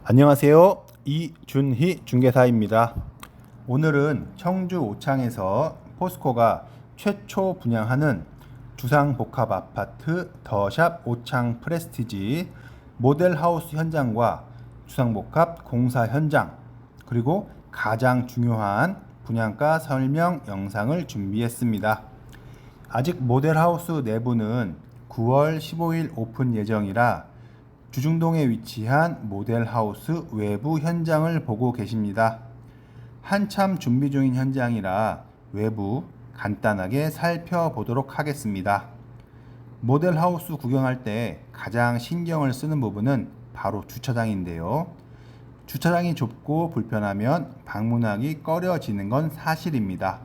안녕하세요. 이준희 중개사입니다. 오늘은 청주 오창에서 포스코가 최초 분양하는 주상복합 아파트 더샵 오창 프레스티지 모델하우스 현장과 주상복합 공사 현장, 그리고 가장 중요한 분양가 설명 영상을 준비했습니다. 아직 모델하우스 내부는 9월 15일 오픈 예정이라 주중동에 위치한 모델하우스 외부 현장을 보고 계십니다. 한참 준비 중인 현장이라 외부 간단하게 살펴보도록 하겠습니다. 모델하우스 구경할 때 가장 신경을 쓰는 부분은 바로 주차장인데요. 주차장이 좁고 불편하면 방문하기 꺼려지는 건 사실입니다.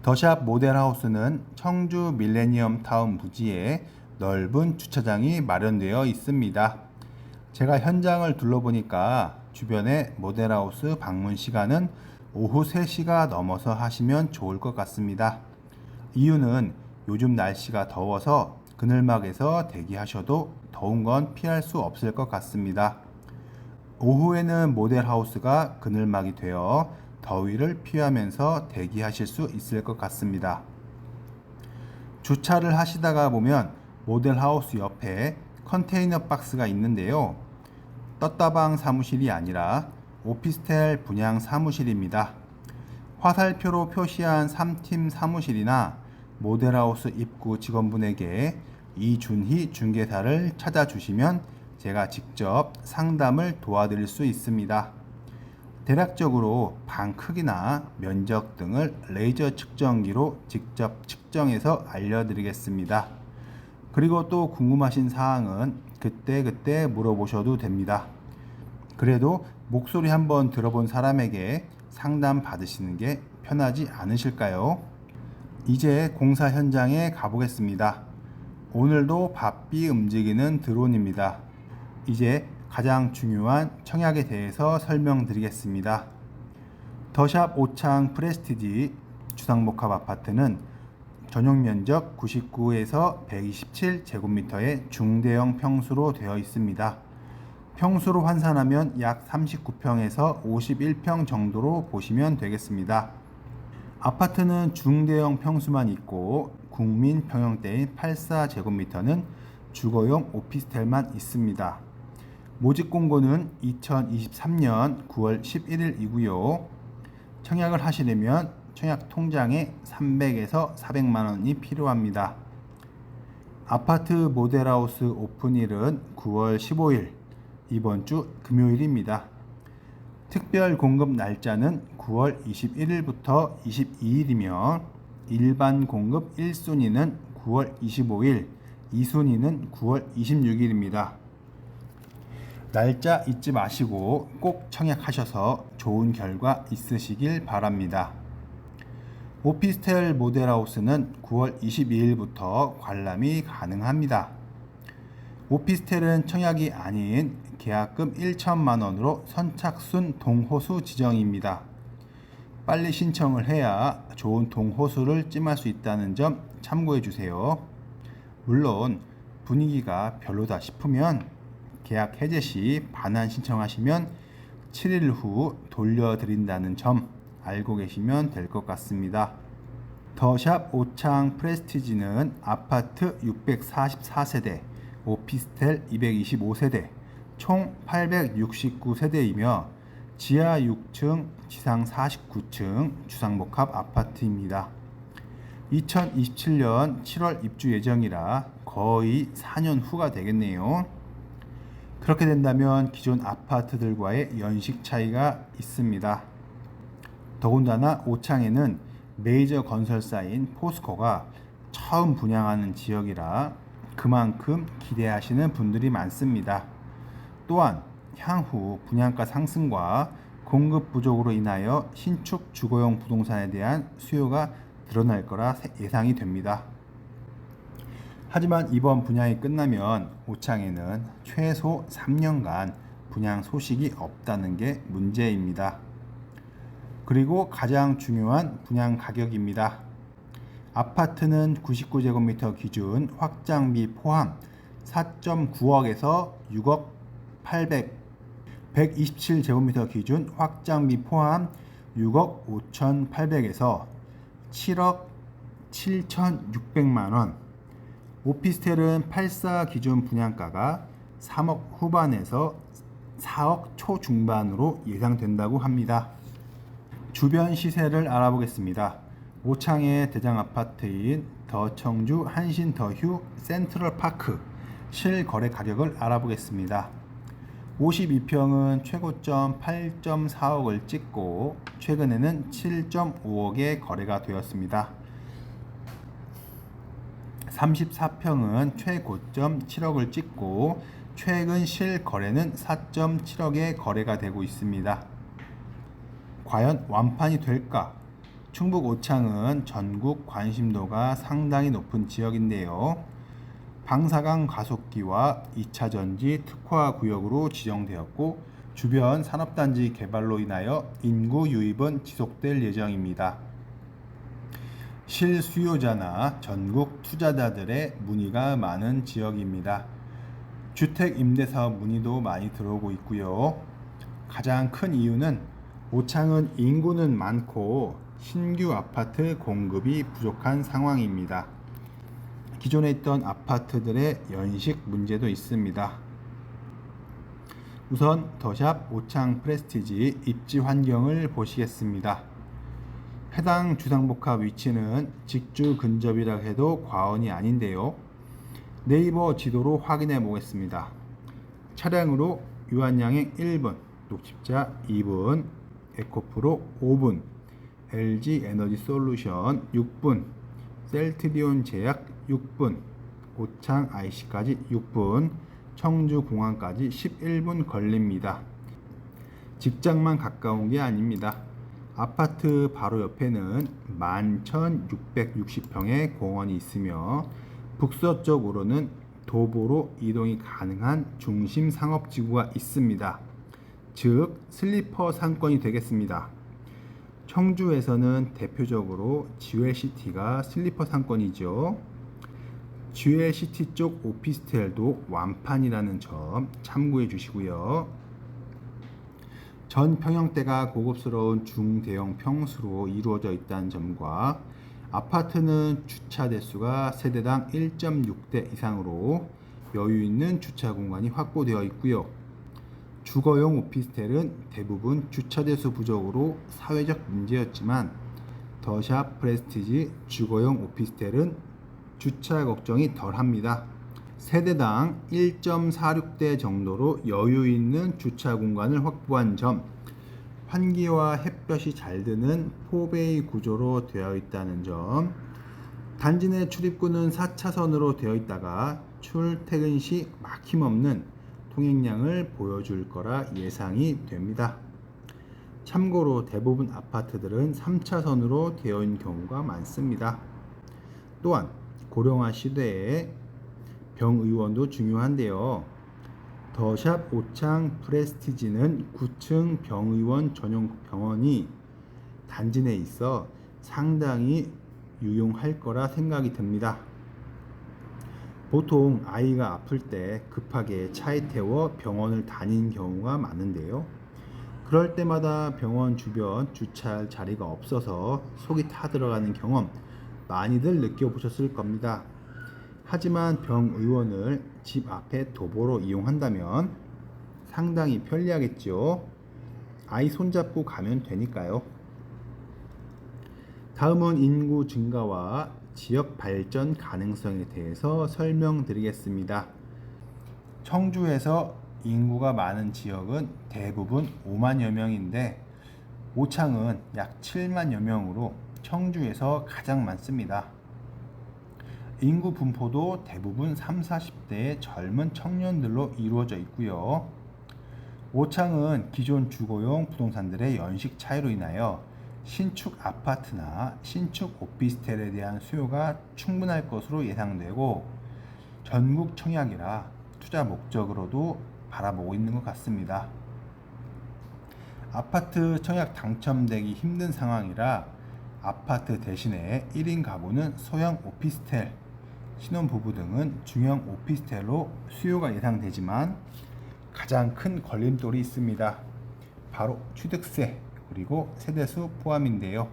더샵 모델하우스는 청주 밀레니엄 타운 부지에 넓은 주차장이 마련되어 있습니다. 제가 현장을 둘러보니까 주변에 모델하우스 방문 시간은 오후 3시가 넘어서 하시면 좋을 것 같습니다. 이유는 요즘 날씨가 더워서 그늘막에서 대기하셔도 더운 건 피할 수 없을 것 같습니다. 오후에는 모델하우스가 그늘막이 되어 더위를 피하면서 대기하실 수 있을 것 같습니다. 주차를 하시다가 보면 모델하우스 옆에 컨테이너 박스가 있는데요. 떴다방 사무실이 아니라 오피스텔 분양 사무실입니다. 화살표로 표시한 3팀 사무실이나 모델하우스 입구 직원분에게 이준희 중개사를 찾아주시면 제가 직접 상담을 도와드릴 수 있습니다. 대략적으로 방 크기나 면적 등을 레이저 측정기로 직접 측정해서 알려드리겠습니다. 그리고 또 궁금하신 사항은 그때 물어보셔도 됩니다. 그래도 목소리 한번 들어본 사람에게 상담 받으시는 게 편하지 않으실까요? 이제 공사 현장에 가보겠습니다. 오늘도 바삐 움직이는 드론입니다. 이제 가장 중요한 청약에 대해서 설명드리겠습니다. 더샵 오창 프레스티지 주상복합 아파트는 전용 면적 99에서 127제곱미터의 중대형 평수로 되어 있습니다. 평수로 환산하면 약 39평에서 51평 정도로 보시면 되겠습니다. 아파트는 중대형 평수만 있고 국민 평형대인 84제곱미터는 주거용 오피스텔만 있습니다. 모집 공고는 2023년 9월 11일이고요. 청약을 하시려면 청약 통장에 300에서 400만 원이 필요합니다. 아파트 모델하우스 오픈일은 9월 15일, 이번 주 금요일입니다. 특별 공급 날짜는 9월 21일부터 22일이며 일반 공급 1순위는 9월 25일, 2순위는 9월 26일입니다. 날짜 잊지 마시고 꼭 청약하셔서 좋은 결과 있으시길 바랍니다. 오피스텔 모델하우스는 9월 22일부터 관람이 가능합니다. 오피스텔은 청약이 아닌 계약금 1천만 원으로 선착순 동호수 지정입니다. 빨리 신청을 해야 좋은 동호수를 찜할 수 있다는 점 참고해 주세요. 물론 분위기가 별로다 싶으면 계약 해제 시 반환 신청하시면 7일 후 돌려드린다는 점 알고 계시면 될 것 같습니다. 더샵 오창 프레스티지는 아파트 644세대, 오피스텔 225세대, 총 869세대이며 지하 6층, 지상 49층 주상복합 아파트입니다. 2027년 7월 입주 예정이라 거의 4년 후가 되겠네요. 그렇게 된다면 기존 아파트들과의 연식 차이가 있습니다. 더군다나 오창에는 메이저 건설사인 포스코가 처음 분양하는 지역이라 그만큼 기대하시는 분들이 많습니다. 또한 향후 분양가 상승과 공급 부족으로 인하여 신축 주거용 부동산에 대한 수요가 늘어날 거라 예상이 됩니다. 하지만 이번 분양이 끝나면 오창에는 최소 3년간 분양 소식이 없다는 게 문제입니다. 그리고 가장 중요한 분양 가격입니다. 아파트는 99제곱미터 기준 확장비 포함 4.9억에서 6억 800 127제곱미터 기준 확장비 포함 6억 5,800에서 7억 7,600만원, 오피스텔은 84 기준 분양가가 3억 후반에서 4억 초중반으로 예상된다고 합니다. 주변 시세를 알아보겠습니다. 오창의 대장 아파트인 더 청주 한신 더휴 센트럴파크 실거래 가격을 알아보겠습니다. 52평은 최고점 8.4억을 찍고 최근에는 7.5억에 거래가 되었습니다. 34평은 최고점 7억을 찍고 최근 실거래는 4.7억에 거래가 되고 있습니다. 과연 완판이 될까? 충북 오창은 전국 관심도가 상당히 높은 지역인데요. 방사강 가속기와 2차전지 특화구역으로 지정되었고 주변 산업단지 개발로 인하여 인구 유입은 지속될 예정입니다. 실수요자나 전국 투자자들의 문의가 많은 지역입니다. 주택 임대사업 문의도 많이 들어오고 있고요. 가장 큰 이유는 오창은 인구는 많고 신규 아파트 공급이 부족한 상황입니다. 기존에 있던 아파트들의 연식 문제도 있습니다. 우선 더샵 오창 프레스티지 입지 환경을 보시겠습니다. 해당 주상복합 위치는 직주 근접이라 해도 과언이 아닌데요. 네이버 지도로 확인해 보겠습니다. 차량으로 유한양행 1분, 녹십자 2분, 에코프로 5분, LG 에너지 솔루션 6분, 셀트리온 제약 6분, 오창 IC까지 6분, 청주 공항까지 11분 걸립니다. 직장만 가까운 게 아닙니다. 아파트 바로 옆에는 11,660평의 공원이 있으며 북서쪽으로는 도보로 이동이 가능한 중심 상업지구가 있습니다. 즉 슬리퍼 상권이 되겠습니다. 청주에서는 대표적으로 GWCT가 슬리퍼 상권이죠. GWCT 쪽 오피스텔도 완판이라는 점 참고해 주시고요. 전 평형대가 고급스러운 중대형 평수로 이루어져 있다는 점과 아파트는 주차 대수가 세대당 1.6대 이상으로 여유 있는 주차 공간이 확보되어 있고요. 주거용 오피스텔은 대부분 주차 대수 부족으로 사회적 문제였지만 더샵 프레스티지 주거용 오피스텔은 주차 걱정이 덜합니다. 세대당 1.46대 정도로 여유 있는 주차 공간을 확보한 점, 환기와 햇볕이 잘 드는 포베이 구조로 되어 있다는 점, 단지 내 출입구는 4차선으로 되어 있다가 출퇴근 시 막힘없는 통행량을 보여줄 거라 예상이 됩니다. 참고로 대부분 아파트들은 3차선으로 되어 있는 경우가 많습니다. 또한 고령화 시대에 병의원도 중요한데요. 더샵 오창 프레스티지는 9층 병의원 전용 병원이 단지 내에 있어 상당히 유용할 거라 생각이 듭니다. 보통 아이가 아플 때 급하게 차에 태워 병원을 다니는 경우가 많은데요. 그럴 때마다 병원 주변 주차할 자리가 없어서 속이 타들어가는 경험 많이들 느껴보셨을 겁니다. 하지만 병의원을 집 앞에 도보로 이용한다면 상당히 편리하겠죠. 아이 손잡고 가면 되니까요. 다음은 인구 증가와 지역 발전 가능성에 대해서 설명드리겠습니다. 청주에서 인구가 많은 지역은 대부분 5만여 명인데 오창은 약 7만여 명으로 청주에서 가장 많습니다. 인구 분포도 대부분 30, 40대의 젊은 청년들로 이루어져 있고요. 오창은 기존 주거용 부동산들의 연식 차이로 인하여 신축 아파트나 신축 오피스텔에 대한 수요가 충분할 것으로 예상되고 전국 청약이라 투자 목적으로도 바라보고 있는 것 같습니다. 아파트 청약 당첨되기 힘든 상황이라 아파트 대신에 1인 가구는 소형 오피스텔, 신혼부부 등은 중형 오피스텔로 수요가 예상되지만 가장 큰 걸림돌이 있습니다. 바로 취득세 그리고 세대수 포함인데요.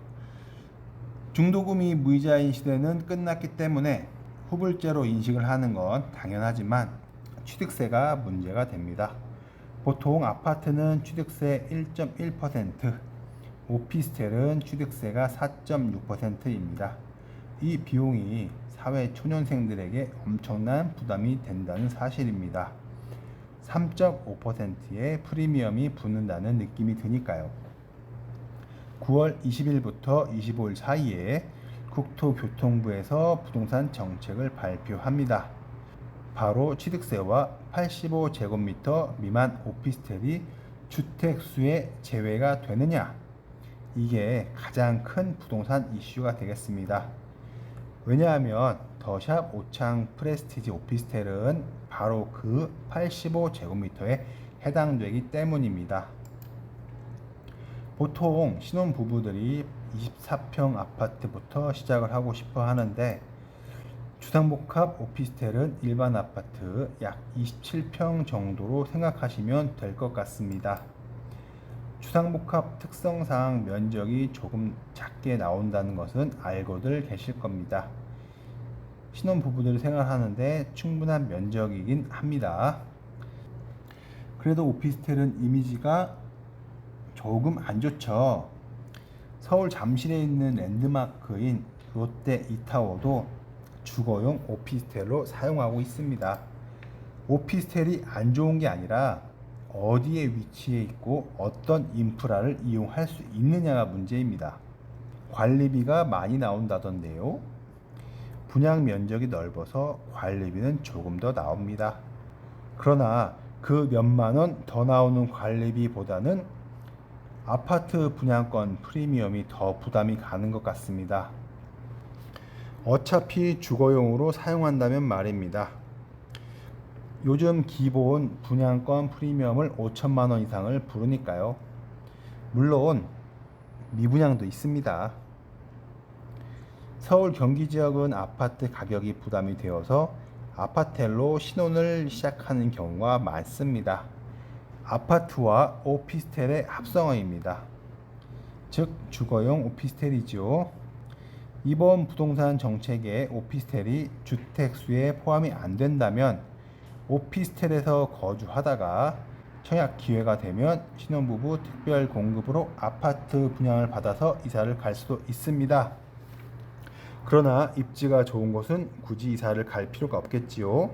중도금이 무이자인 시대는 끝났기 때문에 후불제로 인식을 하는 건 당연하지만 취득세가 문제가 됩니다. 보통 아파트는 취득세 1.1%, 오피스텔은 취득세가 4.6%입니다. 이 비용이 사회 초년생들에게 엄청난 부담이 된다는 사실입니다. 3.5%의 프리미엄이 붙는다는 느낌이 드니까요. 9월 20일부터 25일 사이에 국토교통부에서 부동산 정책을 발표합니다. 바로 취득세와 85제곱미터 미만 오피스텔이 주택수에 제외가 되느냐? 이게 가장 큰 부동산 이슈가 되겠습니다. 왜냐하면 더샵 오창 프레스티지 오피스텔은 바로 그 85제곱미터에 해당되기 때문입니다. 보통 신혼부부들이 24평 아파트부터 시작을 하고 싶어 하는데 주상복합 오피스텔은 일반 아파트 약 27평 정도로 생각하시면 될 것 같습니다. 주상복합 특성상 면적이 조금 작게 나온다는 것은 알고들 계실 겁니다. 신혼부부들이 생활하는데 충분한 면적이긴 합니다. 그래도 오피스텔은 이미지가 조금 안 좋죠. 서울 잠실에 있는 랜드마크인 롯데 이타워도 주거용 오피스텔로 사용하고 있습니다. 오피스텔이 안 좋은 게 아니라 어디에 위치해 있고 어떤 인프라를 이용할 수 있느냐가 문제입니다. 관리비가 많이 나온다던데요. 분양 면적이 넓어서 관리비는 조금 더 나옵니다. 그러나 그 몇만 원 더 나오는 관리비보다는 아파트 분양권 프리미엄이 더 부담이 가는 것 같습니다. 어차피 주거용으로 사용한다면 말입니다. 요즘 기본 분양권 프리미엄을 5천만 원 이상을 부르니까요. 물론 미분양도 있습니다. 서울 경기 지역은 아파트 가격이 부담이 되어서 아파텔로 신혼을 시작하는 경우가 많습니다. 아파트와 오피스텔의 합성어입니다. 즉 주거용 오피스텔이죠. 이번 부동산 정책에 오피스텔이 주택수에 포함이 안 된다면 오피스텔에서 거주하다가 청약 기회가 되면 신혼부부 특별 공급으로 아파트 분양을 받아서 이사를 갈 수도 있습니다. 그러나 입지가 좋은 곳은 굳이 이사를 갈 필요가 없겠지요.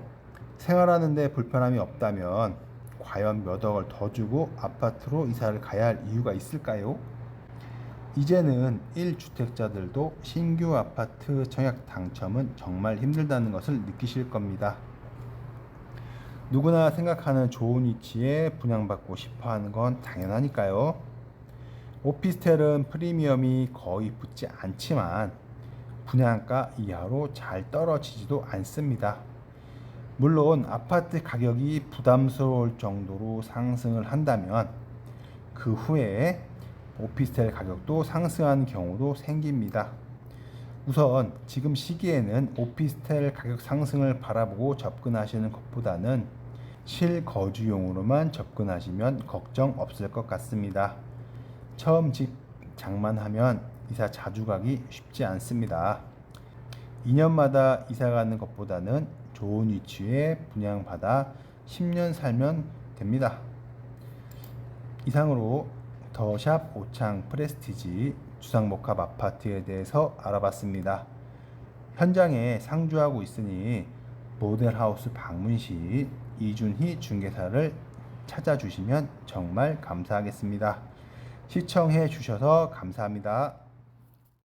생활하는데 불편함이 없다면 과연 몇 억을 더 주고 아파트로 이사를 가야 할 이유가 있을까요? 이제는 1주택자들도 신규 아파트 청약 당첨은 정말 힘들다는 것을 느끼실 겁니다. 누구나 생각하는 좋은 위치에 분양받고 싶어 하는 건 당연하니까요. 오피스텔은 프리미엄이 거의 붙지 않지만 분양가 이하로 잘 떨어지지도 않습니다. 물론 아파트 가격이 부담스러울 정도로 상승을 한다면 그 후에 오피스텔 가격도 상승하는 경우도 생깁니다. 우선 지금 시기에는 오피스텔 가격 상승을 바라보고 접근하시는 것보다는 실거주용으로만 접근하시면 걱정 없을 것 같습니다. 처음 집 장만하면 이사 자주 가기 쉽지 않습니다. 2년마다 이사 가는 것보다는 좋은 위치에 분양받아 10년 살면 됩니다. 이상으로 더샵 오창 프레스티지 주상복합 아파트에 대해서 알아봤습니다. 현장에 상주하고 있으니 모델하우스 방문 시 이준희 중개사를 찾아주시면 정말 감사하겠습니다. 시청해 주셔서 감사합니다.